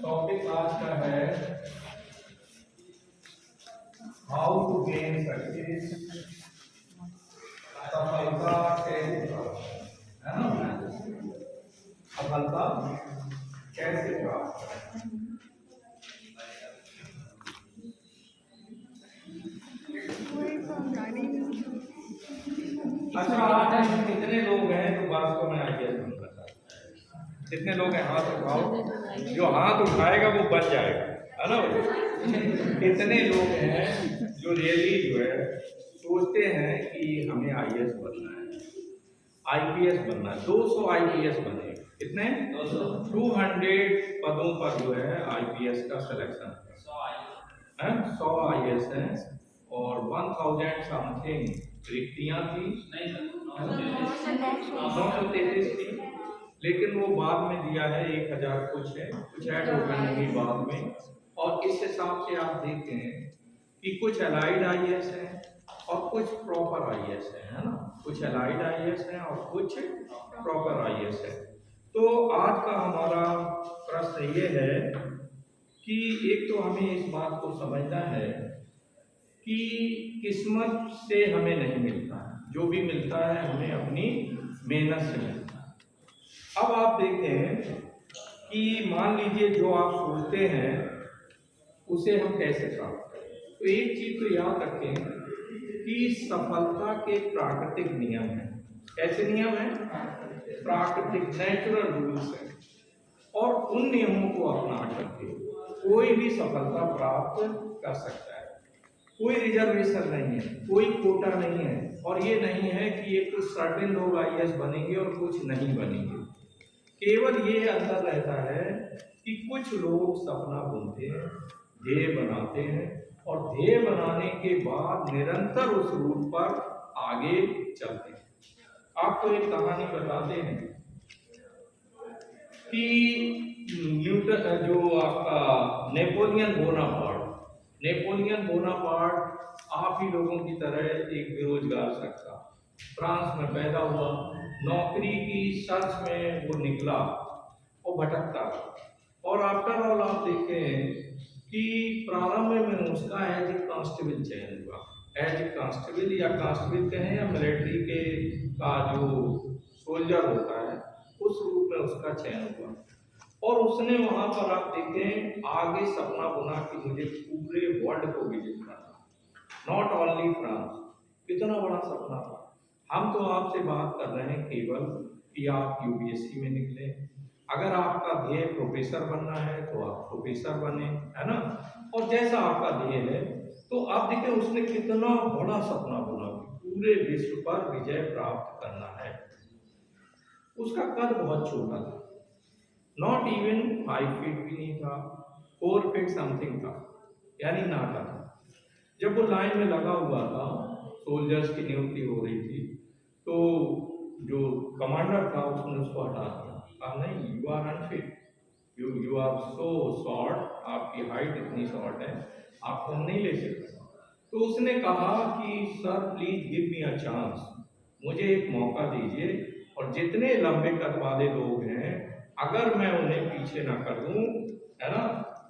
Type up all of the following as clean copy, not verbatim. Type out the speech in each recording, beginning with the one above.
Topic आज का है हाउ टू गेन सक्सेस, सफलता कैसे प्राप्त करें, है ना। सफलता कैसे प्राप्त करें। अच्छा, आज हम कितने लोग हैं जो वास्तव में आईएएस बनना चाहते हैं? कितने लोग हैं? हाथ उठाओ। जो हाथ उठाएगा वो बन जाएगा, है ना। कितने लोग हैं जो रियली जो है सोचते हैं कि हमें आईएएस बनना है, आईपीएस बनना है। 200 आईपीएस बने। कितने? 200 पदों पर जो है आईपीएस का सिलेक्शन है। 100 आईएएस हैं और 1000 समथिंग रिक्तियां थी, 933 थी, लेकिन वो बाद में दिया है 1000 कुछ है, कुछ ऐड हो गई होंगी बाद में। और इस हिसाब से आप देखें कि कुछ अलाइड आईएएस हैं और कुछ प्रॉपर आईएएस है ना। कुछ अलाइड आईएएस हैं और कुछ प्रॉपर आईएएस है। तो आज का हमारा प्रश्न ये है कि एक तो हमें इस बात को समझना है कि किस्मत से हमें नहीं मिलता है, जो भी मिलता है हमें अपनी मेहनत से मिलता है। अब आप देखें कि मान लीजिए जो आप सोचते हैं उसे हम कैसे प्राप्त करें। तो एक चीज तो याद रखें कि सफलता के प्राकृतिक नियम हैं। कैसे नियम हैं? प्राकृतिक, नेचुरल रूल्स हैं। और उन नियमों को अपना करके कोई भी सफलता प्राप्त कर सकता है। कोई रिजर्वेशन नहीं है, कोई कोटा नहीं है, और ये नहीं है कि ये कुछ सर्टेन लोग आईएएस बनेंगे और कुछ नहीं बनेंगे। केवल ये अंतर रहता है कि कुछ लोग सपना बुनते हैं, ध्येय बनाते हैं और ध्येय बनाने के बाद निरंतर उस रूट पर आगे चलते हैं। आपको एक कहानी बताते हैं कि न्यूटन, जो आपका नेपोलियन बोनापार्ट आप ही लोगों की तरह एक बेरोजगार शख्स था। फ्रांस में पैदा हुआ, नौकरी की सर्च में वो निकला और भटकता। और आफ्टर ऑल आप देखें कि प्रारंभ में उसका एज ए कांस्टेबल चयन हुआ। एज ए कांस्टेबल या कांस्टेबल कहें या मिलिट्री के का जो सोल्जर होता है, उस रूप में उसका चयन हुआ। और उसने वहां पर आप देखें आगे सपना बुना कि मुझे पूरे वर्ल्ड को विजिट करना, नॉट ओनली फ्रांस। कितना बड़ा सपना था। हम तो आपसे बात कर रहे हैं केवल कि आप यूपीएससी में निकले। अगर आपका ध्येय प्रोफेसर बनना है तो आप प्रोफेसर बने, है ना। और जैसा आपका ध्येय है तो आप देखें उसने कितना बड़ा सपना बुना, पूरे विश्व पर विजय प्राप्त करना है। उसका कद बहुत छोटा था, नॉट इवन 5 फीट भी नहीं था, 4 फीट समथिंग था, यानी नाटा था। जब वो लाइन में लगा हुआ था, सोल्जर्स की नियुक्ति हो रही थी, तो जो कमांडर था उसने उसको हटा दिया। कहा नहीं, you are unfit, you are so short, आपकी हाइट इतनी शॉर्ट है, आपको हम नहीं ले सकते। तो उसने कहा कि sir please give me a chance, मुझे एक मौका दीजिए, और जितने लंबे कद वाले लोग हैं अगर मैं उन्हें पीछे ना कर दूं, है ना,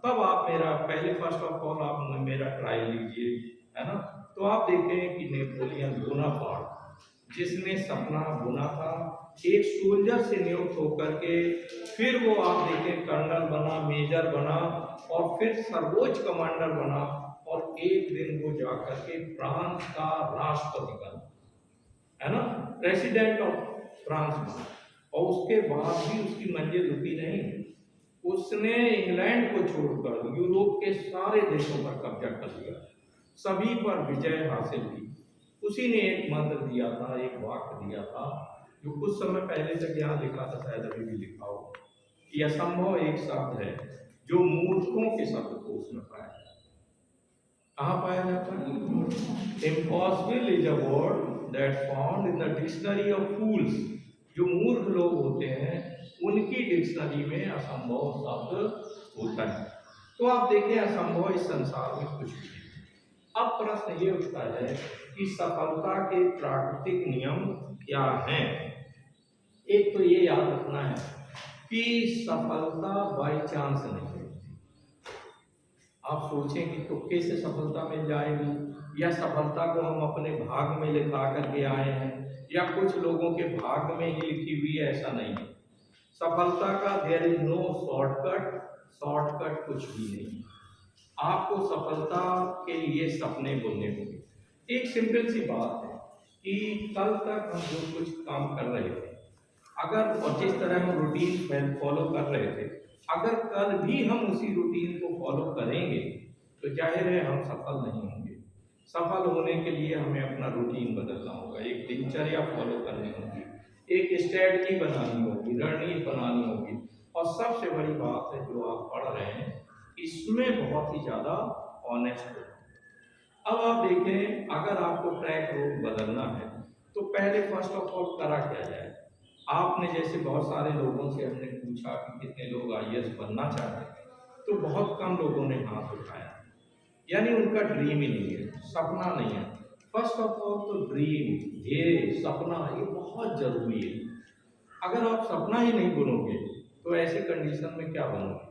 तब आप मेरा पहले फर्स्ट ऑफ ऑल आप मेरा ट्रायल लीजिए, है ना। तो आप देखें कि नेपोलियन बोनापार्ट जिसने सपना बुना था, एक सोल्जर से नियुक्त होकर के फिर वो आप देखें कर्नल बना, मेजर बना और फिर सर्वोच्च कमांडर बना, और एक दिन वो जाकर के फ्रांस का राष्ट्रपति बना, है ना, प्रेसिडेंट ऑफ फ्रांस बना। और उसके बाद भी उसकी मंजिल रुकी नहीं, उसने इंग्लैंड को छोड़कर यूरोप के सारे देशों पर कब्जा कर लिया, सभी पर विजय हासिल की। उसी ने एक मंत्र दिया था, एक वाक्य दिया था, जो कुछ समय पहले तक यहाँ लिखा था, शायद अभी भी लिखा हो, कि असंभव एक शब्द है जो मूर्खों के शब्दकोश में पाया जाता है। कहाँ पाया जाता है? Impossible is a word that found in the dictionary of fools. जो मूर्ख लोग होते हैं उनकी डिक्शनरी में असंभव शब्द होता है। तो आप देखें असंभव इस संसार में कुछ भी नहीं। अब प्रश्न ये उठता है कि सफलता के प्राकृतिक नियम क्या हैं। एक तो ये याद रखना है कि सफलता बाई चांस नहीं है, आप सोचें कि तुक्के से सफलता मिल जाएगी, या सफलता को हम अपने भाग में लिखा करके आए हैं, या कुछ लोगों के भाग में ही लिखी हुई है, ऐसा नहीं है। सफलता का there is no shortcut, shortcut कुछ भी नहीं। आपको सफलता के लिए सपने बुनने होंगे। एक सिंपल सी बात है कि कल तक हम जो कुछ काम कर रहे थे, अगर और जिस तरह हम रूटीन फॉलो कर रहे थे, अगर कल भी हम उसी रूटीन को फॉलो करेंगे तो जाहिर है हम सफल नहीं होंगे। सफल होने के लिए हमें अपना रूटीन बदलना होगा, एक दिनचर्या फॉलो करनी होगी, एक स्ट्रेटजी बनानी होगी, रणनीति बनानी होगी। और सबसे बड़ी बात है जो आप पढ़ रहे हैं, इसमें बहुत ही ज़्यादा ऑनेस्ट हो। अब आप देखें, अगर आपको ट्रैक रोड बदलना है तो पहले फर्स्ट ऑफ ऑल करा क्या जाए। आपने जैसे बहुत सारे लोगों से हमने पूछा कि कितने लोग आईएएस बनना चाहते हैं, तो बहुत कम लोगों ने हाथ उठाया, यानी उनका ड्रीम ही नहीं है, सपना नहीं है। फर्स्ट ऑफ ऑल तो ड्रीम, ध्येय, सपना ये बहुत जरूरी है। अगर आप सपना ही नहीं बुनोगे तो ऐसे कंडीशन में क्या बनोगे।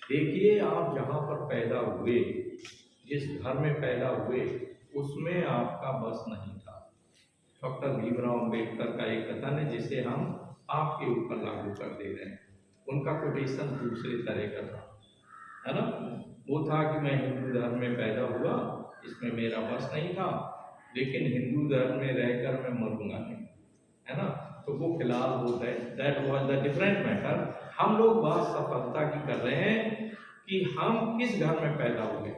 देखिए, आप जहाँ पर पैदा हुए, जिस घर में पैदा हुए, उसमें आपका बस नहीं था। डॉक्टर भीमराव अंबेडकर का एक कथन है जिसे हम आपके ऊपर लागू कर दे रहे हैं। उनका कोटेशन दूसरे तरह का था, है ना। वो था कि मैं हिंदू धर्म में पैदा हुआ, इसमें मेरा बस नहीं था, लेकिन हिंदू धर्म में रहकर मैं मरूंगा नहीं, है ना। तो वो फिलहाल वो that was the different matter. हम लोग बात सफलता की कर रहे हैं कि हम किस घर में पैदा हुए,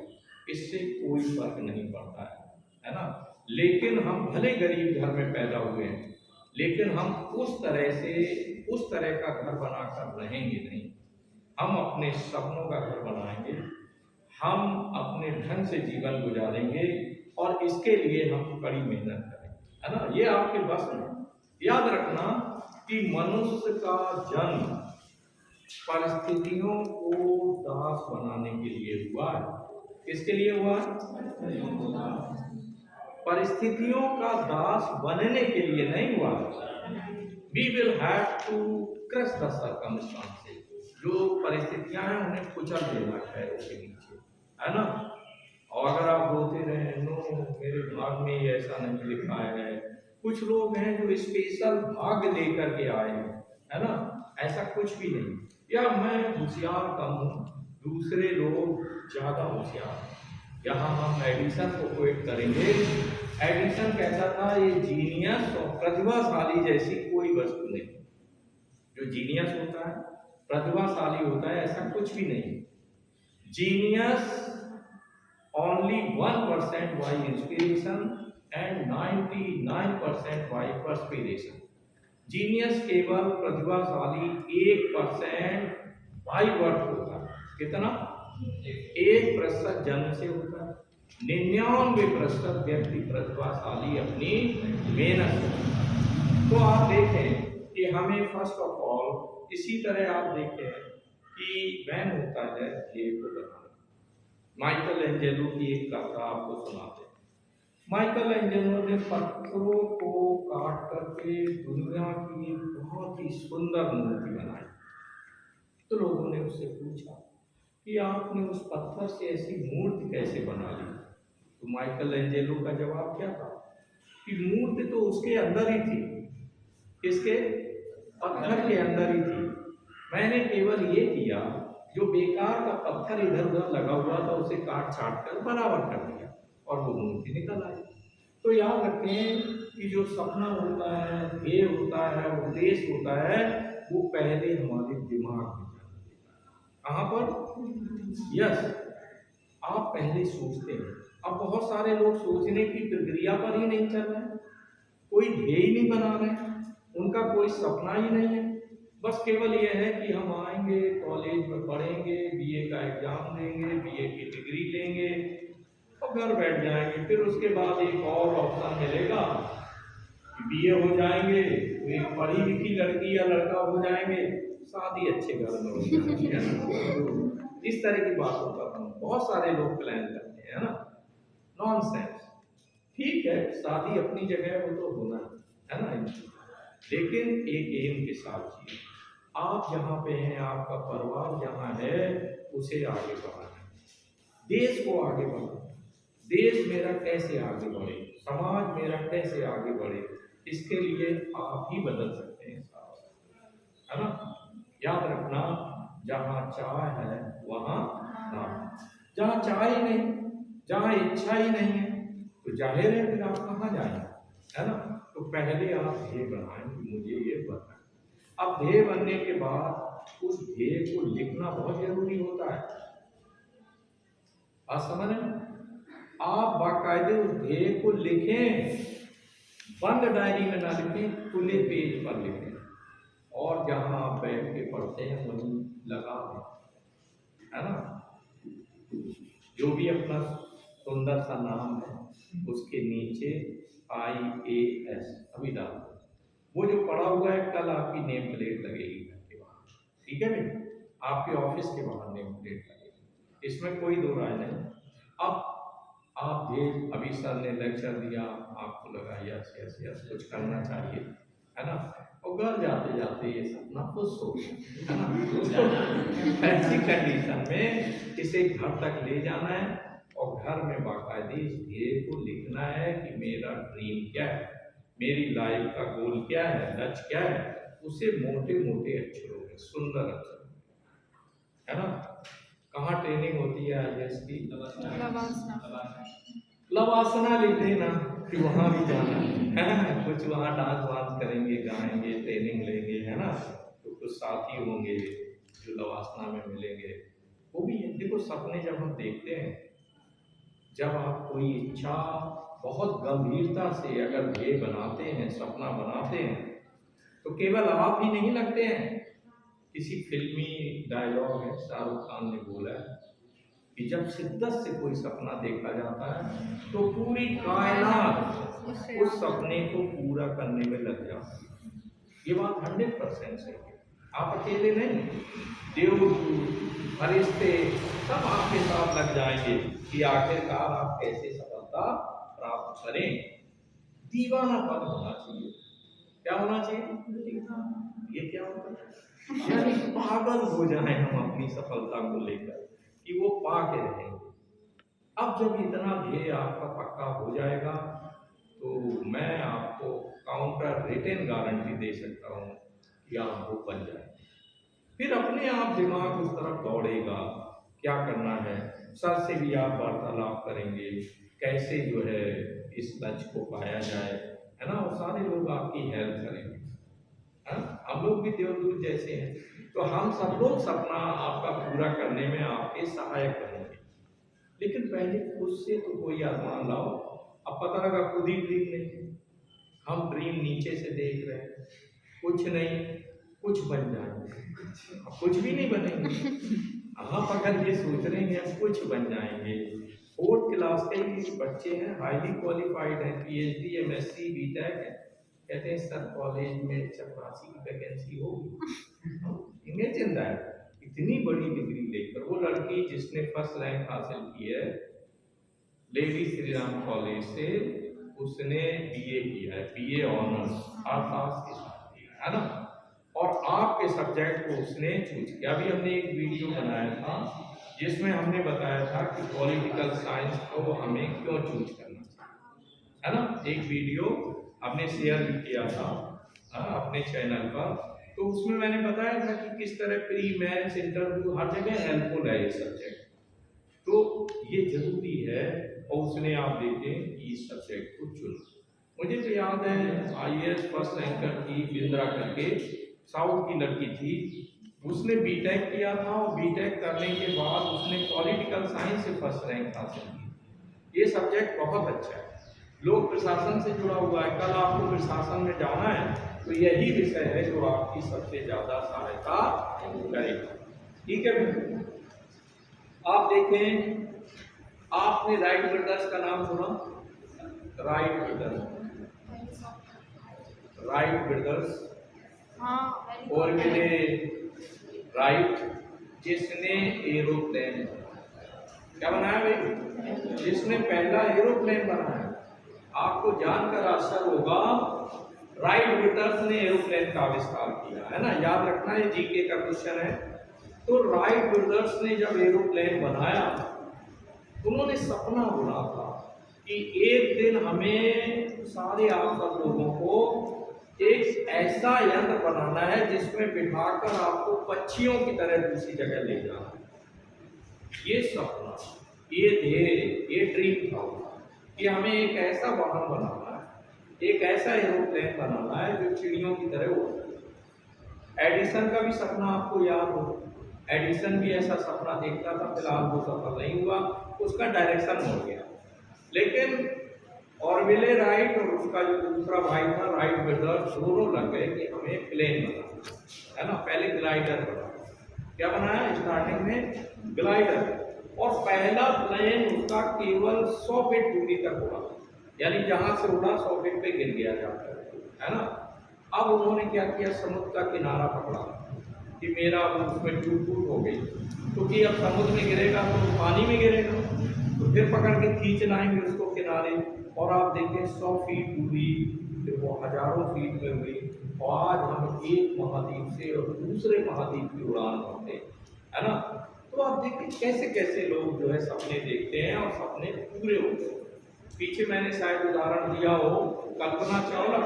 इससे कोई फर्क नहीं पड़ता है ना। लेकिन हम भले गरीब घर में पैदा हुए हैं, लेकिन हम उस तरह का घर बनाकर रहेंगे नहीं। हम अपने सपनों का घर बनाएंगे, हम अपने ढंग से जीवन गुजारेंगे, और इसके लिए हम कड़ी मेहनत करेंगे, है ना। ये आपके बस में। याद रखना कि मनुष्य का जन्म परिस्थितियों को दास बनाने के लिए हुआ है। किसके लिए हुआ है? परिस्थितियों का दास बनने के लिए नहीं हुआ। We will have to crush the circumstances। जो परिस्थितियां हैं उन्हें कुचल देना पैरों के नीचे, है ना। और अगर आप बोलते रहे नो मेरे भाग में ये ऐसा नहीं लिखा है, कुछ लोग हैं जो स्पेशल भाग लेकर के आए हैं, है ना, ऐसा कुछ भी नहीं। या मैं होशियार कम हूँ, दूसरे लोग ज्यादा होशियार हैं। यहाँ हम एडिसन को क्वेट करेंगे। एडिसन कहता था ये जीनियस और प्रतिभाशाली जैसी कोई वस्तु नहीं। जो जीनियस होता है, प्रतिभाशाली होता है, ऐसा कुछ भी नहीं। Genius only 1% by inspiration and 99% by perspiration। Genius केवल प्रतिभाशाली 1% बाई बर्थ होता है। कितना? 1% जन्म से होता है, 99% व्यक्ति प्रतिभाशाली अपनी मेहनत से। तो आप देखें कि हमें फर्स्ट ऑफ ऑल इसी तरह आप देखें कि मैन होता है ध्येय को बनाना। माइकल एंजेलो की एक कथा आपको सुनाते हैं। माइकल एंजेलो ने पत्थरों को काट करके दुनिया की बहुत ही सुंदर मूर्ति बनाई। तो लोगों ने उससे पूछा कि आपने उस पत्थर से ऐसी मूर्ति कैसे बना ली। तो माइकल एंजेलो का जवाब क्या था कि मूर्ति तो उसके अंदर ही थी। किसके? पत्थर के अंदर ही थी। मैंने केवल ये किया, जो बेकार का पत्थर इधर उधर लगा हुआ था उसे काट छाट कर बराबर कर दिया और वो मूर्ति निकल आई। तो याद रखें कि जो सपना होता है, ध्येय होता है, उद्देश्य होता है, वो पहले हमारे दिमाग में कहाँ पर? यस, आप पहले सोचते हैं। अब बहुत सारे लोग सोचने की प्रक्रिया पर ही नहीं चल रहे हैं, कोई ध्येय ही नहीं बना रहे हैं, उनका कोई सपना ही नहीं है। बस केवल यह है कि हम आएंगे, कॉलेज में पढ़ेंगे, बीए का एग्जाम देंगे, बीए की डिग्री लेंगे और घर बैठ जाएंगे। फिर उसके बाद एक और ऑप्शन मिलेगा कि बीए हो जाएंगे तो एक पढ़ी लिखी लड़की या लड़का हो जाएंगे, शादी अच्छे घर में हो जाएगी। इस तरह की बातों पर बहुत सारे लोग प्लान करते हैं, है ना। नॉनसेंस। ठीक है, शादी अपनी जगह वो तो होना है ना, लेकिन एक एम के साथ जिए। आप जहाँ पे हैं, आपका परिवार जहाँ है, उसे आगे बढ़ाना है। देश को आगे बढ़ाऊं, देश मेरा कैसे आगे बढ़े, समाज मेरा कैसे आगे बढ़े, इसके लिए आप ही बदल सकते हैं साहब, है ना। याद रखना, जहाँ चाह है वहाँ राह, जहाँ चाह ही नहीं, जहाँ इच्छा ही नहीं है, तो जाहिर है फिर आप कहाँ जाएंगे, है ना। तो पहले आप ध्येय बनाएं कि मुझे ये बनना है। अब ध्येय बनने के बाद उस ध्येय को लिखना बहुत जरूरी होता है। आप समझ रहे हैं? आप बाकायदे उस ध्येय को लिखें, बंद डायरी में ना लिखें, खुले पेज पर लिखें, और जहां आप बैठ के पढ़ते हैं वहीं लगा दें, है ना। जो भी अपना सुंदर सा नाम है उसके नीचे IAS अभी डाल दो। वो जो पड़ा हुआ है कल आपकी नेम प्लेट लगेगी घर के बाहर, ठीक है भाई, आपके ऑफिस के बाहर नेम प्लेट लगेगी, इसमें कोई दो राय नहीं। अब आप अभी सर ने लेक्चर दिया, आपको लगा यस यस यस कुछ करना चाहिए, है ना, और घर जाते जाते ये सपना खुश हो गया, है ना। ऐसी कंडीशन में इसे घर तक ले जाना है और घर में बाकायदे इस ध्येय को लिखना है कि मेरा ड्रीम क्या है, मेरी लाइफ का गोल क्या है, लक्ष्य क्या है, उसे मोटे मोटे अक्षरों में, सुंदर अक्षरों में, है ना। कहाँ ट्रेनिंग होती है IAS की? लवासना लिख देना कि वहाँ भी जाना है, कुछ वहाँ डांस वांस करेंगे, गाएंगे, ट्रेनिंग लेंगे, है ना। तो कुछ साथी होंगे जो लवासना में मिलेंगे, वो भी है। देखो सपने जब हम देखते हैं, जब आप कोई इच्छा बहुत गंभीरता से अगर ध्येय बनाते हैं, सपना बनाते हैं, तो केवल आप ही नहीं लगते हैं। किसी फिल्मी डायलॉग है, शाहरुख खान ने बोला है कि जब शिद्दत से कोई सपना देखा जाता है तो पूरी कायनात उस सपने को पूरा करने में लग जाती है। ये बात 100% सही है। आप अकेले नहीं, देवदूत, फरिश्ते सब आपके साथ लग जाएंगे कि आखिरकार आप कैसे सफलता प्राप्त करें। दीवानापन होना चाहिए। क्या होना चाहिए? ये क्या होता है? यानी पागल हो जाए हम अपनी सफलता को लेकर कि वो पा के रहेंगे। अब जब इतना ध्येय आपका पक्का हो जाएगा तो मैं आपको काउंटर रिटेन गारंटी दे सकता हूँ कि आप वो बन जाएंगे। फिर अपने आप दिमाग उस तरफ दौड़ेगा, क्या करना है, सर से भी आप वार्तालाप करेंगे, कैसे जो है इस लक्ष्य को पाया जाए, है ना। और सारे लोग आपकी हेल्प करेंगे, हम लोग भी देवदूत जैसे हैं, तो हम सब लोग सपना आपका पूरा करने में आपके सहायक बनेंगे। लेकिन पहले खुद से तो कोई आसमान लाओ। अब पता लगा खुद ही ड्रीम नहीं है, हम ड्रीम नीचे से देख रहे हैं, कुछ नहीं, कुछ बन जाएंगे, कुछ भी नहीं बनेंगे। आप अगर ये सोच रहे हैं हम कुछ बन जाएंगे, 4th क्लास के ही बच्चे हैं, हाईली क्वालिफाइड हैं, PhD MSc BTech है, कहते हैं सर कॉलेज में 84 की वैकेंसी होगी। इमेजिन दैट, इतनी बड़ी डिग्री लेकर वो लड़की जिसने फर्स्ट रैंक हासिल की है लेडी श्री राम कॉलेज से, उसने BA किया है, BA ऑनर्स अर्थशास्त्र के साथ किया है ना। और आपके सब्जेक्ट को उसने चूज किया। अभी हमने एक वीडियो बनाया था जिसमें हमने बताया था कि पॉलिटिकल साइंस को हमें क्यों चूज करना चाहिए, है ना। एक वीडियो हमने शेयर भी किया था अपने चैनल पर, तो उसमें मैंने बताया था कि किस तरह प्री मेंस इंटरव्यू हर जगह हेल्पफुल है ये सब्जेक्ट, तो ये जरूरी है। और उसने आप देखें कि इस सब्जेक्ट को चुना। मुझे तो याद है IAS फर्स्ट रैंकर की बिंद्रा करके साउथ की लड़की थी, उसने BTech किया था और BTech करने के बाद उसने पॉलिटिकल साइंस से फर्स्ट रैंक हासिल की। ये सब्जेक्ट बहुत अच्छा है, लोक प्रशासन से जुड़ा हुआ है। कल आपको प्रशासन में जाना है तो यही विषय है जो आपकी सबसे ज्यादा सहायता करेगा, ठीक है। आप देखें, आपने राइट ब्रदर्स का नाम सुना? राइट ब्रदर्स और मिले राइट, जिसने एरोप्लेन क्या बनाया भाई, जिसने पहला एरोप्लेन बनाया। आपको जानकर आश्चर्य होगा, राइट ब्रदर्स ने एरोप्लेन का आविष्कार किया, है ना। याद रखना, ये GK का क्वेश्चन है। तो राइट ब्रदर्स ने जब एरोप्लेन बनाया उन्होंने सपना बुना था कि एक दिन हमें सारे आप सब लोगों को एक ऐसा यंत्र बनाना है जिसमें बिठाकर आपको पक्षियों की तरह दूसरी जगह ले जाना है। ये सपना, ये ध्येय, ये ड्रीम था कि हमें एक ऐसा वाहन बनाना है, एक ऐसा एरोप्लेन बनाना है जो चिड़ियों की तरह उड़े। एडिसन का भी सपना आपको याद हो, एडिसन भी ऐसा सपना देखता था, फिलहाल वो सफल नहीं हुआ, उसका डायरेक्शन हो गया। लेकिन ऑर्विले राइट और उसका जो दूसरा भाई था राइट ब्रदर्स, दोनों लग गए कि हमें प्लेन बनाना है ना। पहले ग्लाइडर बना, क्या बनाया स्टार्टिंग में ग्लाइडर, और पहला प्लेन उसका केवल 100 फीट दूरी तक उड़ा, यानी जहां से उड़ा 100 फीट पे गिर गया जाकर, है ना। अब उन्होंने क्या किया, समुद्र का किनारा पकड़ा कि मेरा उसमें टूट हो गई, क्योंकि अब समुद्र में गिरेगा तो पानी में गिरेगा, तो फिर पकड़ के खींच लाएंगे उसको किनारे। और आप देखें 100 फीट दूरी, फिर वो हजारों फीट में हुई, और आज हम एक महाद्वीप से और दूसरे महाद्वीप की उड़ान भरते, है ना। तो आप देखिए कैसे कैसे लोग जो है सपने देखते हैं और सपने पूरे होते हैं। पीछे मैंने शायद उदाहरण दिया हो कल्पना चावला,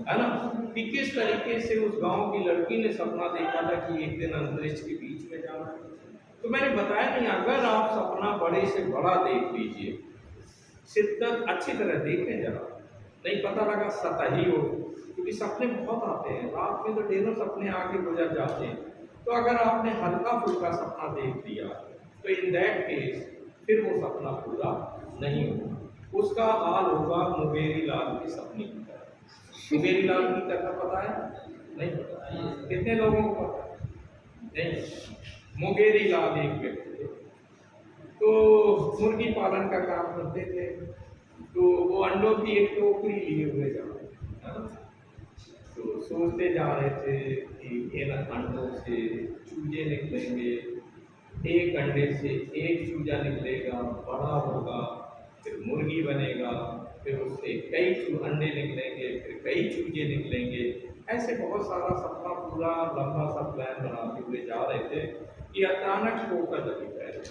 है ना, कि किस तरीके से उस गांव की लड़की ने सपना देखा था कि एक दिन अंतरिक्ष के बीच में जाना है। तो मैंने बताया नहीं, अगर आप सपना बड़े से बड़ा देख लीजिए, शिद्दत अच्छी तरह देखें जरा, नहीं पता लगा सतही हो, क्योंकि सपने बहुत आते हैं रात में, तो ढेरों सपने आके गुजर जाते हैं। तो अगर आपने हल्का फुल्का सपना देख लिया तो इन दैट केस फिर वो सपना पूरा नहीं होगा, उसका हाल होगा मुंगेरी लाल की सपने की तरह। मुंगेरी लाल की तरह पता है? नहीं पता। कितने लोगों को पता है? नहीं। मुंगेरी लाल एक व्यक्ति थे, तो मुर्गी पालन का काम करते थे। तो वो अंडों की एक टोकरी लिए हुए जा रहे थे, तो सोचते जा रहे थे कि इन अंडों से चूजे निकलेंगे, एक अंडे से एक चूजा निकलेगा, बड़ा होगा, फिर मुर्गी बनेगा, फिर उससे कई अंडे निकलेंगे, फिर कई चूजे निकलेंगे। ऐसे बहुत सारा सपना, पूरा लंबा सा प्लान बनाते हुए जा रहे थे कि अचानक ठोकर लगी पैर,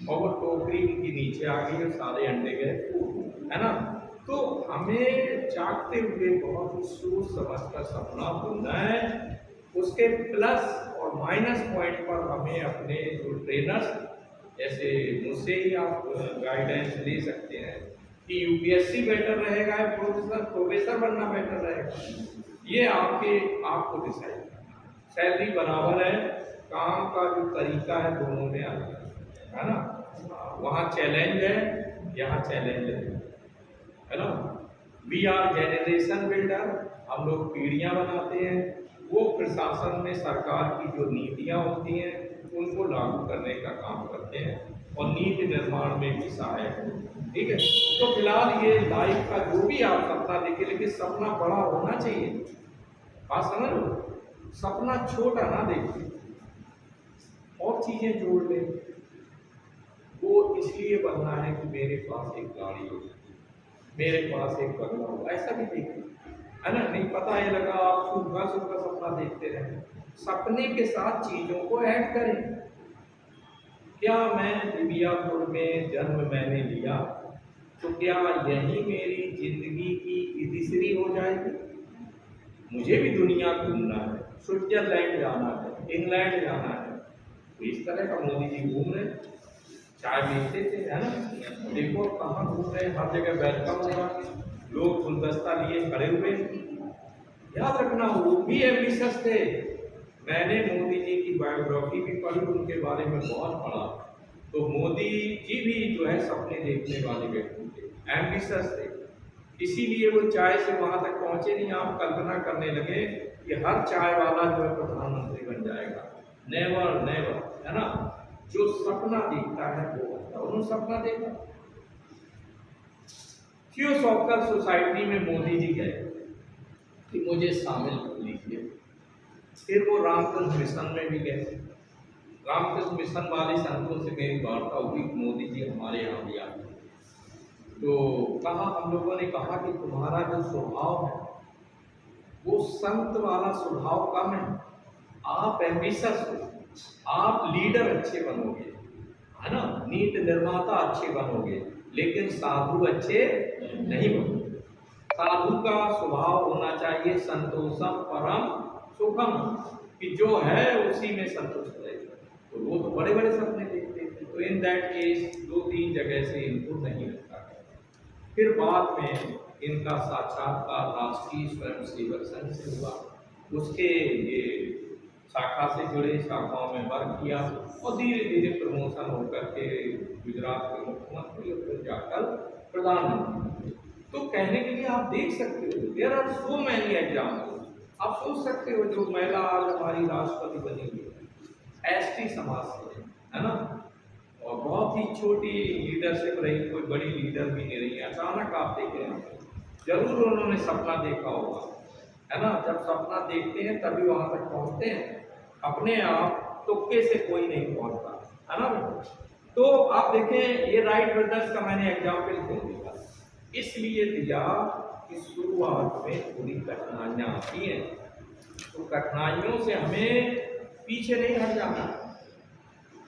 और वो टोकरी उनकी नीचे आ गई और सारे अंडे गए, है ना। तो हमें जागते हुए बहुत ही सोच समझ कर सपना बुनना है। उसके प्लस और माइनस पॉइंट पर हमें अपने जो ट्रेनर्स, जैसे मुझसे ही आप गाइडेंस ले सकते हैं कि यूपीएससी बेटर रहेगा या प्रोफेसर बनना बेटर रहेगा, ये आपको डिसाइड करना। सैलरी बराबर है, काम का जो तरीका है दोनों में अलग है ना। वहाँ चैलेंज है, यहाँ चैलेंज है ना। वी आर जेनरेशन बिल्डर, हम लोग पीढ़ियाँ बनाते हैं, वो प्रशासन में सरकार की जो नीतियाँ होती हैं उनको लागू करने का काम करते हैं और नीति निर्माण में भी सहायक है। ठीक है, तो फिलहाल ये लाइफ का जो भी आप सपना देखिए, लेकिन सपना बड़ा होना चाहिए। बात समझ लो, सपना छोटा ना देखिए, और चीजें जोड़ लें। वो इसलिए बनना है कि मेरे पास एक गाड़ी हो, मेरे पास एक बंगला हो, ऐसा भी देखिए, है ना। नहीं पता ये लगा आप सुबह सुबह सपना देखते रहे, सपने के साथ चीजों को ऐड करें। क्या मैं दिव्यापुर में जन्म मैंने लिया, तो क्या यही मेरी जिंदगी की इतिश्री हो जाएगी? मुझे भी दुनिया घूमना है, स्विट्जरलैंड जाना है, इंग्लैंड जाना है। तो इस तरह का मोदी जी घूम रहे, चाय बेचते थे, है ना। देखो कहाँ घूम रहे, हर जगह वेलकम हो रहा, लोग गुलदस्ता लिए खड़े हुए। याद रखना वो भी एम्बिशियस थे। मैंने मोदी जी की बायोग्राफी भी पढ़ी, उनके बारे में बहुत पढ़ा। तो मोदी जी भी जो है सपने देखने वाले व्यक्ति थे, एम्बिशियस थे। इसीलिए वो चाय से वहां तक पहुंचे नहीं। आप कल्पना करने लगे कि हर चाय वाला जो है प्रधानमंत्री बन जाएगा, नेवर नेवर, है ना। जो सपना देखता है वो होता है, उन्होंने सपना देखा। थियोसॉफिकल सोसाइटी में मोदी जी गए कि मुझे शामिल कर लीजिए। फिर वो रामकृष्ण मिशन में भी गए, रामकृष्ण मिशन वाले संतों से मेरी वार्ता हुई, मोदी जी हमारे यहाँ भी आए। तो कहा, हम लोगों ने कहा कि तुम्हारा जो स्वभाव है वो संत वाला स्वभाव कम है, आप एम्बिशियस हो, आप लीडर अच्छे बनोगे, है ना। नीति निर्माता अच्छे बनोगे, लेकिन साधु अच्छे नहीं बनोगे। साधु का स्वभाव होना चाहिए संतोषम परम सुखम, कि जो है उसी में संतुष्ट रहे। तो वो तो बड़े बड़े सपने देखते थे, तो इन दैट केस 2-3 जगह से इनको नहीं रखा गया। फिर बाद में इनका साक्षात्कार राष्ट्रीय स्वयंसेवक संघ से हुआ, उसके ये शाखा से जुड़े, शाखाओं में वर्क किया और धीरे धीरे प्रमोशन होकर के गुजरात के मुख्यमंत्री और फिर जाकर प्रधानमंत्री। तो कहने के लिए आप देख सकते हो, there are so many example. आप सोच सकते हो, जो महिला आज हमारी राष्ट्रपति बनी हुई है, एसटी समाज से है ना, और बहुत ही छोटी लीडरशिप रही, कोई बड़ी लीडर भी नहीं रही। अचानक आप देखें, जरूर उन्होंने सपना देखा होगा, है ना। जब सपना देखते हैं तभी वहां तक पहुंचते हैं, अपने आप तुक्के से कोई नहीं पहुंचता, है ना। तो आप देखें, ये राइट ब्रदर्स का मैंने एग्जाम्पल क्यों दिया, इसलिए दिया कि शुरुआत में थोड़ी कठिनाइयां आती हैं, तो कठिनाइयों से हमें पीछे नहीं हट जाना।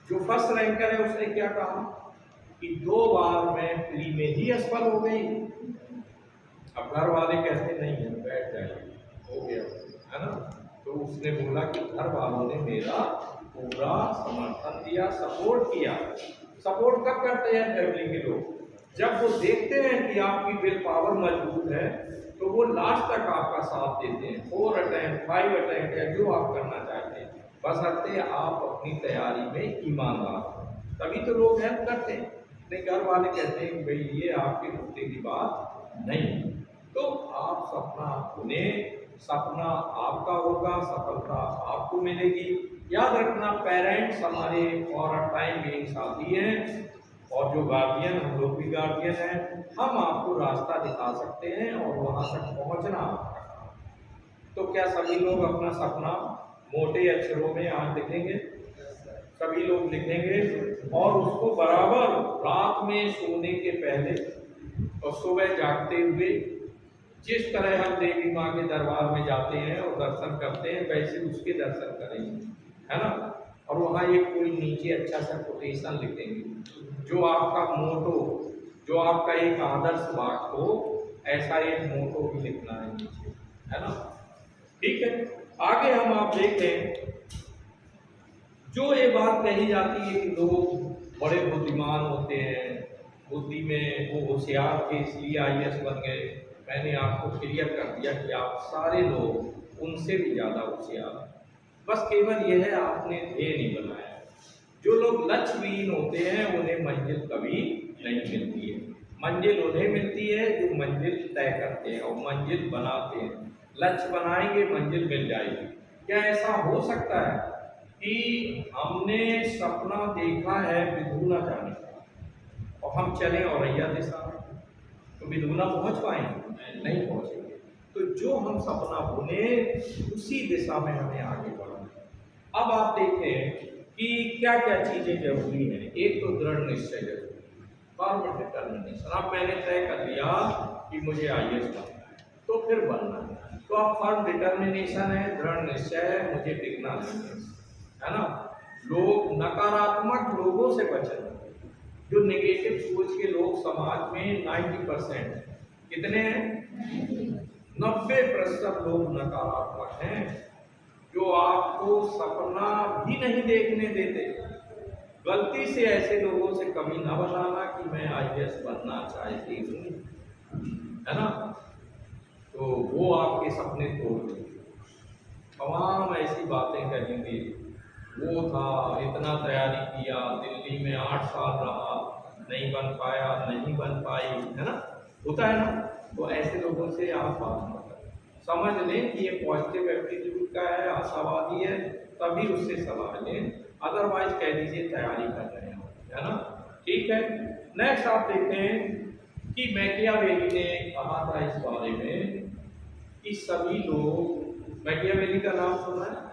जो फर्स्ट रैंकर है उसने क्या कहा कि 2 बार मैं प्री में ही असफल हो गई। अब घर वाले कहते नहीं है, बैठ जाइए, हो गया, है ना। तो उसने बोला कि घर वालों ने मेरा पूरा समर्थन दिया, सपोर्ट किया। सपोर्ट कब करते हैं फैमिली के लोग? जब वो देखते हैं कि आपकी विल पावर मजबूत है, तो वो लास्ट तक आपका साथ देते हैं। 4 अटेम्प्ट 5 अटेम्प्ट या जो आप करना चाहते हैं, बशर्ते आप अपनी तैयारी में ईमानदार हो, तभी तो लोग हेल्प करते हैं। नहीं, घर वाले कहते हैं कि भाई ये आपके मुद्दे की बात नहीं। तो आप सपना बुने, सपना आपका होगा, सफलता आपको मिलेगी। याद रखना, पेरेंट्स हमारे फॉर अ टाइम बीइंग साथी हैं, और जो गार्जियन, हम लोग भी गार्जियन हैं। हम आपको रास्ता दिखा सकते हैं और वहां तक पहुंचना आपका काम। तो क्या सभी लोग अपना सपना मोटे अक्षरों में आज लिखेंगे? सभी लोग लिखेंगे और उसको बराबर रात में सोने के पहले और सुबह जागते हुए, जिस तरह हम देवी माँ के दरबार में जाते हैं और दर्शन करते हैं, वैसे उसके दर्शन करेंगे, है ना। और वहाँ एक कोई नीचे अच्छा सा कोटेशन लिखेंगे, जो आपका मोटो, जो आपका एक आदर्श वाक्य हो, ऐसा एक मोटो भी लिखना है नीचे, है ना। ठीक है, आगे हम आप देखें, जो ये बात कही जाती है कि लोग बड़े बुद्धिमान होते हैं, बुद्धि में वो होशियार थे इसलिए IAS बन गए। मैंने आपको क्लियर कर दिया कि आप सारे लोग उनसे भी ज़्यादा होशियार हैं, बस केवल यह है आपने ध्येय नहीं बनाया। जो लोग लक्ष्यहीन होते हैं उन्हें मंजिल कभी नहीं मिलती है। मंजिल उन्हें मिलती है जो मंजिल तय करते हैं और मंजिल बनाते हैं। लक्ष्य बनाएंगे, मंजिल मिल जाएगी। क्या ऐसा हो सकता है कि हमने सपना देखा है विधुना जाने का और हम चले औरैया दिशा में, तो विधुना पहुंच पाएंगे? नहीं पहुंचेंगे। तो जो हम सपना बुने उसी दिशा में हमें आगे बढ़ना। अब आप देखें कि क्या क्या चीजें जरूरी हैं। एक तो दृढ़ निश्चय जरूरी, फर्म डिटर्मिनेशन। अब मैंने तय कर लिया कि मुझे IAS बनना है, तो फिर बनना है। तो अब फर्म डिटर्मिनेशन है, दृढ़ निश्चय है, मुझे टिकना नहीं है ना। लोग, नकारात्मक लोगों से बचना। जो नेगेटिव सोच के लोग समाज में 90%, कितने हैं? 90% लोग नकारात्मक हैं, जो आपको सपना भी नहीं देखने देते। गलती से ऐसे लोगों से कभी ना बताना कि मैं IAS बनना चाहती हूँ, है ना। तो वो आपके सपने तोड़ देंगे, तमाम ऐसी बातें कहेंगे। वो था, इतना तैयारी किया, दिल्ली में 8 साल रहा, नहीं बन पाया, नहीं बन पाई, है ना, होता है ना। तो ऐसे लोगों से आप बात मत करें। समझ लें कि ये पॉजिटिव एप्टीट्यूड का है, आशावादी है, तभी उससे सलाह लें, अदरवाइज कह दीजिए तैयारी कर रहे हैं, है ना। ठीक है, नेक्स्ट आप देखें कि मैकियावेली ने कहा था इस बारे में कि सभी लोग, मैकियावेली का नाम सुना है?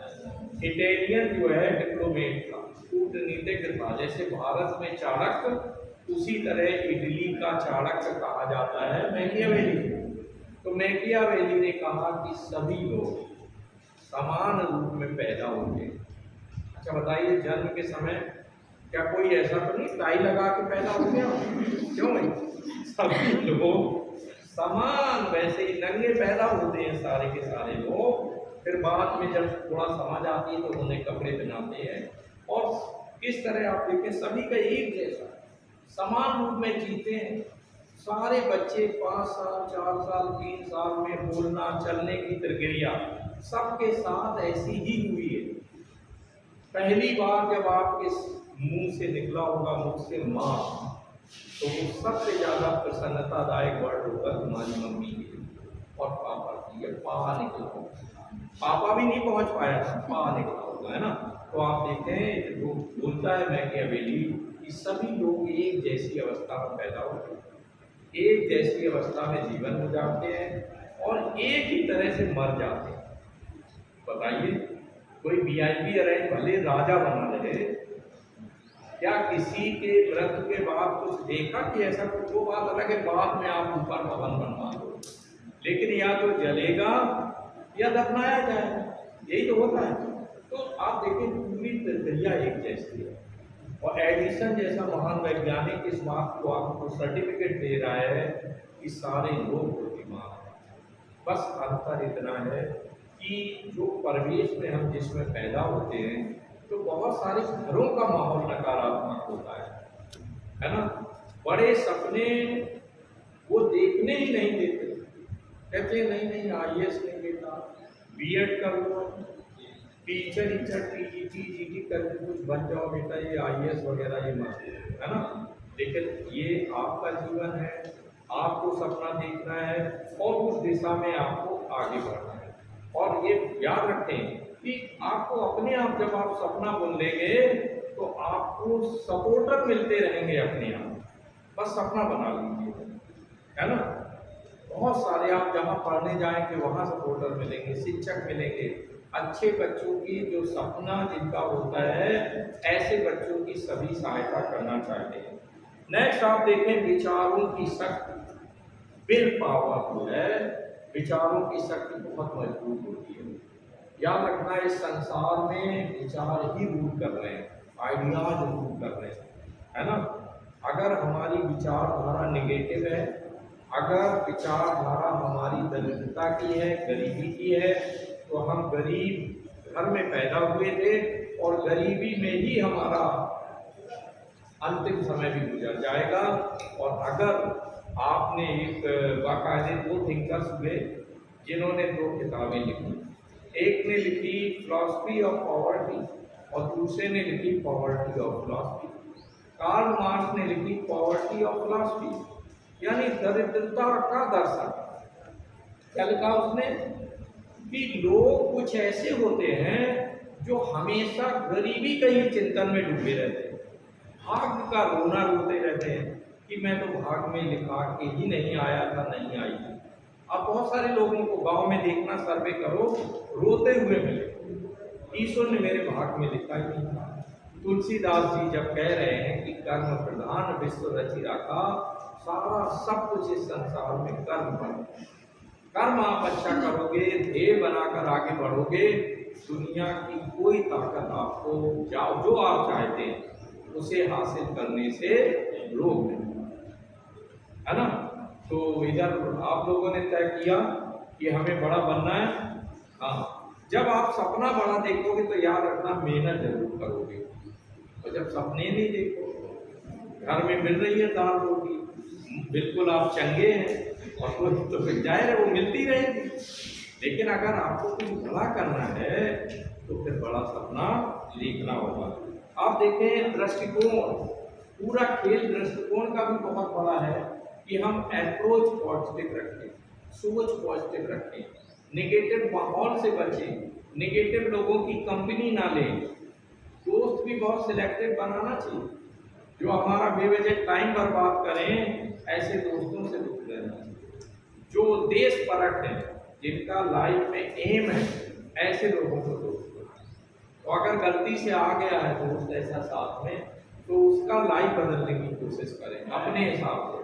इटालियन जो है डिप्लोमेट था, कूटनीतिज्ञ था। जैसे भारत में चाणक्य, उसी तरह इटली का चाणक्य कहा जाता है मैकियावेली। तो मैकियावेली ने कहा कि सभी लोग समान रूप में पैदा होंगे। अच्छा बताइए, जन्म के समय क्या कोई ऐसा तो नहीं टाई लगा के पैदा हो गया? क्यों भाई? सभी लोग समान वैसे ही नंगे पैदा होते हैं सारे के सारे लोग। फिर बाद में जब थोड़ा समझ आती है तो उन्हें कपड़े पहनाते हैं। और इस तरह आप देखें सभी का एक जैसा समान रूप में जीते हैं। सारे बच्चे 5 साल 4 साल 3 साल में बोलना चलने की प्रक्रिया सबके साथ ऐसी ही हुई है। पहली बार जब आपके मुंह से निकला होगा मुख से माँ, तो वो सबसे ज्यादा प्रसन्नतादायक वर्ड होगा तुम्हारी मम्मी के और पापा की। ये पा निकला होगा, पापा भी नहीं पहुंच पाया था, पा निकला होगा, है ना। तो आप देखें जो बोलता है मैकियावेली कि सभी लोग एक जैसी अवस्था में पैदा होते हैं, एक जैसी अवस्था में जीवन हो जाते हैं और एक ही तरह से मर जाते हैं। बताइए, कोई VIP रहे भले राजा बना रहे, क्या किसी के मृत्यु के बाद कुछ देखा कि ऐसा कुछ? वो बात अलग है, बाद में आप ऊपर भवन बनवा दो, लेकिन या तो जलेगा या दफनाया जाएगा, यही तो होता है। तो आप देखिए पूरी प्रक्रिया एक जैसी है। और एडिसन जैसा महान वैज्ञानिक इस बात को आपको सर्टिफिकेट दे रहा है कि सारे लोग बुद्धिमान हैं। बस अंतर इतना है कि जो परिवेश में हम जिसमें पैदा होते हैं तो बहुत सारे घरों का माहौल नकारात्मक होता है ना। बड़े सपने वो देखने ही नहीं देते, कहते हैं नहीं IAS नहीं बेटा, B.Ed कर लो, टीचर TGT GT करके कुछ बन जाओ बेटा, ये IAS वगैरह ये मत, है ना। लेकिन ये आपका जीवन है, आपको सपना देखना है और उस दिशा में आपको आगे बढ़ना है। और ये याद रखें कि आपको अपने आप जब आप सपना बुन लेंगे तो आपको सपोर्टर मिलते रहेंगे अपने आप। बस सपना बना लीजिए, है ना। बहुत सारे आप जहाँ पढ़ने जाएंगे वहाँ सपोर्टर मिलेंगे, शिक्षक मिलेंगे, अच्छे बच्चों की जो सपना जिनका होता है ऐसे बच्चों की सभी सहायता करना चाहते हैं। नेक्स्ट आप देखें विचारों की शक्ति, विल पावर जो है, विचारों की शक्ति बहुत मजबूत होती है। याद रखना इस संसार में विचार ही रूल कर रहे हैं, आइडियाज रूल कर रहे हैं, है ना। अगर हमारी विचारधारा निगेटिव है, अगर विचारधारा हमारी दरिद्रता की है, गरीबी की है, तो हम गरीब घर में पैदा हुए थे और गरीबी में ही हमारा अंतिम समय भी गुजर जाएगा। और अगर आपने एक बाकायदे 2 थिंकर्स हुए जिन्होंने 2 किताबें लिखी, एक ने लिखी फिलॉसफी ऑफ पॉवर्टी और दूसरे ने लिखी poverty of philosophy. Karl Marx ने लिखी पॉवर्टी ऑफ फिलॉसफी, यानी दरिद्रता का दर्शन। क्या लिखा उसने कि लोग कुछ ऐसे होते हैं जो हमेशा गरीबी के ही चिंतन में डूबे रहते हैं, भाग्य का रोना रोते रहते हैं कि मैं तो भाग में लिखा के ही नहीं आया था, नहीं आई। आप बहुत सारे लोगों को गांव में देखना, सर्वे करो, रोते हुए मिले, ईश्वर ने मेरे भाग में लिखा ही नहीं था। तुलसीदास जी जब कह रहे हैं कि कर्म प्रधान विश्व रचि राखा, सारा सब कुछ इस संसार में कर्म पर, कर्म आप अच्छा करोगे, ध्येय बनाकर आगे बढ़ोगे, दुनिया की कोई ताकत आपको जो आप चाहते हैं उसे हासिल करने से रोक नहीं, है ना। तो इधर आप लोगों ने तय किया कि हमें बड़ा बनना है। हाँ, जब आप सपना बड़ा देखोगे तो याद रखना मेहनत जरूर करोगे। और जब सपने नहीं देखोगे, घर में मिल रही है दाल रोटी, बिल्कुल आप चंगे हैं और तो फिर जाहिर है वो मिलती रहेगी। लेकिन अगर आपको कुछ बड़ा करना है तो फिर बड़ा सपना देखना होगा। आप देखें दृष्टिकोण, पूरा खेल दृष्टिकोण का भी बहुत बड़ा है कि हम अप्रोच पॉजिटिव रखें, सोच पॉजिटिव रखें, नेगेटिव माहौल से बचें, नेगेटिव लोगों की कंपनी ना लें, दोस्त भी बहुत सिलेक्टिव बनाना चाहिए। जो हमारा बेवजह टाइम बर्बाद करें ऐसे दोस्तों से दूर रहना चाहिए। जो देश परक है, जिनका लाइफ में एम है, ऐसे लोगों को दोस्त बनाना। तो अगर गलती से आ गया है दोस्त ऐसा साथ में, तो उसका लाइफ बदलने की कोशिश करें अपने हिसाब से।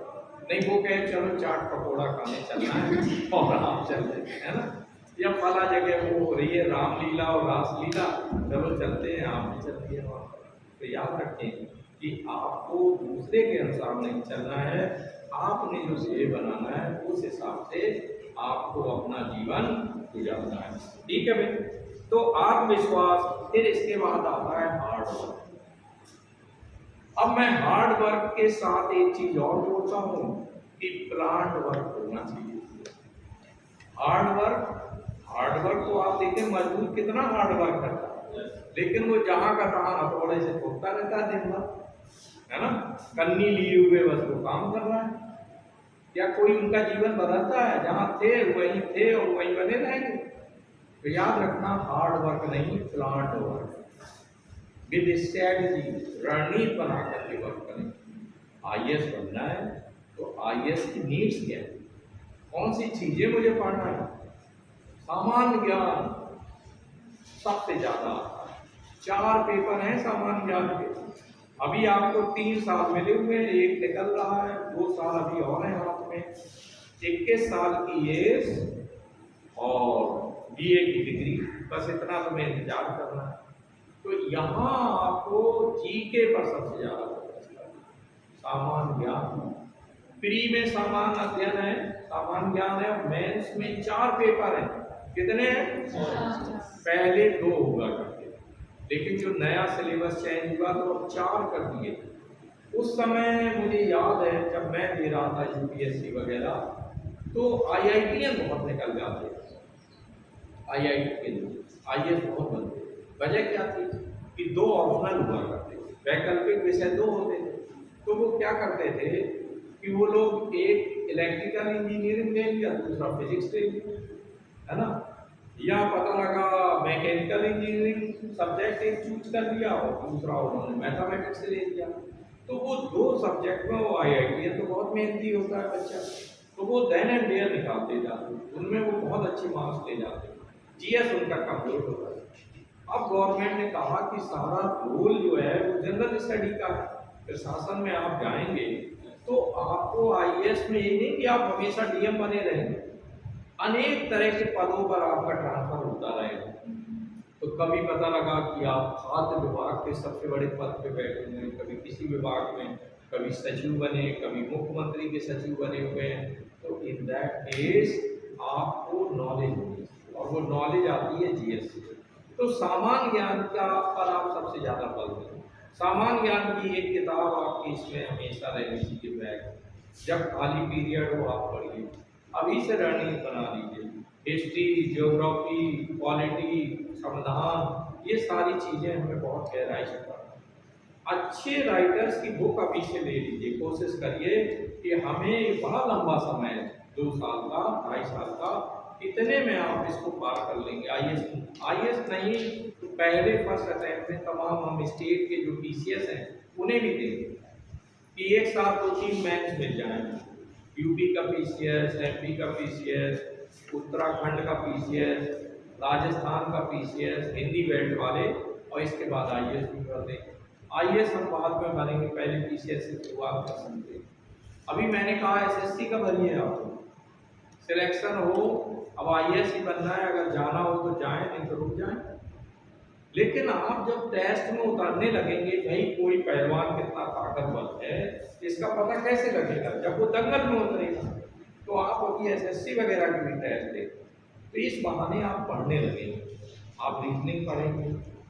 नहीं वो कहे चलो चाट पकौड़ा खाने चलना है और आप चल रहे हैं, है ना, या फला जगह वो हो रही है रामलीला और रासलीला, चलो चलते हैं, आप भी चलती है वहाँ। तो याद रखें कि आपको दूसरे के अनुसार नहीं चलना है, आपने जो ध्येय बनाना है उस हिसाब से आपको अपना जीवन गुजारना है। ठीक है भाई। तो आत्मविश्वास, फिर इसके बाद आता है हार्ड वर्क। अब मैं हार्ड वर्क के साथ एक चीज और जोड़ता हूं कि प्लांट वर्क होना चाहिए। हार्ड वर्क तो आप देखें मजदूर कितना हार्ड वर्क करता है, लेकिन वो जहां का तहां हथौड़े से ठोकता रहता है दिन भर, है ना, कन्नी लिए हुए बस वो काम कर रहा है। क्या कोई उनका जीवन बदलता है? जहां थे वहीं थे और वहीं बने रहेंगे। तो याद रखना, हार्ड वर्क नहीं, प्लांट वर्क विद स्ट्रेटजी, रणनीति बना करके वर्क करें। आईएएस बनना है तो आईएएस की नीड्स क्या है, कौन सी चीजें मुझे पढ़ना है। सामान्य ज्ञान सबसे ज्यादा आता है, 4 पेपर हैं सामान्य ज्ञान के। अभी आपको 3 साल मिले हुए हैं, एक निकल रहा है, 2 साल अभी और हैं हाथ में। 21 साल की एज और बीए की डिग्री, बस इतना तुम्हें इंतजार करना है। तो यहाँ आपको जीके पर सबसे ज्यादा फोकस करना है। सामान्य ज्ञान प्री में सामान्य अध्ययन है, सामान्य ज्ञान है, और मेंस में 4 पेपर हैं। कितने हैं? पहले 2 हुआ करते, लेकिन जो नया सिलेबस चेंज हुआ तो अब 4 कर दिए। उस समय मुझे याद है जब मैं दे रहा था यूपीएससी वगैरह, तो आईआईटीएन बहुत निकल जाते थे। आईआईटी के लिए आईएएस बहुत बनते थे। वजह क्या थी कि 2 ऑप्शनल हुआ करते थे, वैकल्पिक विषय 2 होते थे। तो वो क्या करते थे कि वो लोग एक इलेक्ट्रिकल इंजीनियरिंग ले लिया, दूसरा फिजिक्स ले लिया, है ना, या पता लगा मैकेनिकल इंजीनियरिंग सब्जेक्ट एक चूज कर लिया और दूसरा उन्होंने मैथमेटिक्स ले लिया। तो वो 2 सब्जेक्ट में वो आईआईटी तो बहुत मेहनती होता है बच्चा, तो वो देन एंड डेयर निकालते जाते, उनमें वो बहुत अच्छे मार्क्स ले जाते। जीएस उनका कमजोर होता है। अब गवर्नमेंट ने कहा कि सारा रोल जो है वो जनरल स्टडी का है। प्रशासन में आप जाएंगे तो आपको आईएएस में ये नहीं कि आप हमेशा डीएम बने रहेंगे, अनेक तरह के पदों पर आपका ट्रांसफर होता रहेगा। तो कभी पता लगा कि आप खाद्य विभाग के सबसे बड़े पद पे बैठे हुए हैं, कभी किसी विभाग में, कभी सचिव बने, कभी मुख्यमंत्री के सचिव बने हुए हैं। तो इन दैट केस आपको नॉलेज होगी, और वो नॉलेज आती है जीएस से। तो सामान्य ज्ञान का पर आप सबसे ज़्यादा बल दें। सामान्य ज्ञान की एक किताब आपकी इसमें हमेशा रहनी चाहिए बैग, जब खाली पीरियड हो आप पढ़िए। अभी से रणनीति बना लीजिए, हिस्ट्री, ज्योग्राफी, पॉलिटी, संविधान, ये सारी चीज़ें हमें बहुत गहराई से पढ़ना। अच्छे राइटर्स की बुक अभी से ले लीजिए, कोशिश करिए कि हमें बड़ा लंबा समय है, 2 साल का, 2.5 साल का, इतने में आप इसको पार कर लेंगे। आईएएस नहीं तो पहले फर्स्ट अटेम्प्ट में तमाम हम स्टेट के जो पीसीएस हैं उन्हें भी देंगे कि एक साथ 2-3 मेंस मिल जाएंगे। यूपी का पीसीएस, एमपी का पीसीएस, उत्तराखंड का पीसीएस, राजस्थान का पीसीएस, हिंदी बेल्ट वाले, और इसके बाद आईएएस भी कर देंगे। आईएएस हम बाद में बनेंगे, पहले पीसीएस से शुरुआत कर सकते हैं। अभी मैंने कहा एसएससी का भरिए, आपको सिलेक्शन हो, अब आईएएस ही बनना है, अगर जाना हो तो जाएं, नहीं तो रुक जाएं। लेकिन आप जब टेस्ट में उतरने लगेंगे, भाई कोई पहलवान कितना ताकतवर है इसका पता कैसे लगेगा? जब वो दंगल में उतरेगा। तो आप अभी एसएससी वगैरह की भी टेस्ट दें, तो इस बहाने आप पढ़ने लगेंगे, आप रीजनिंग पढ़ेंगे,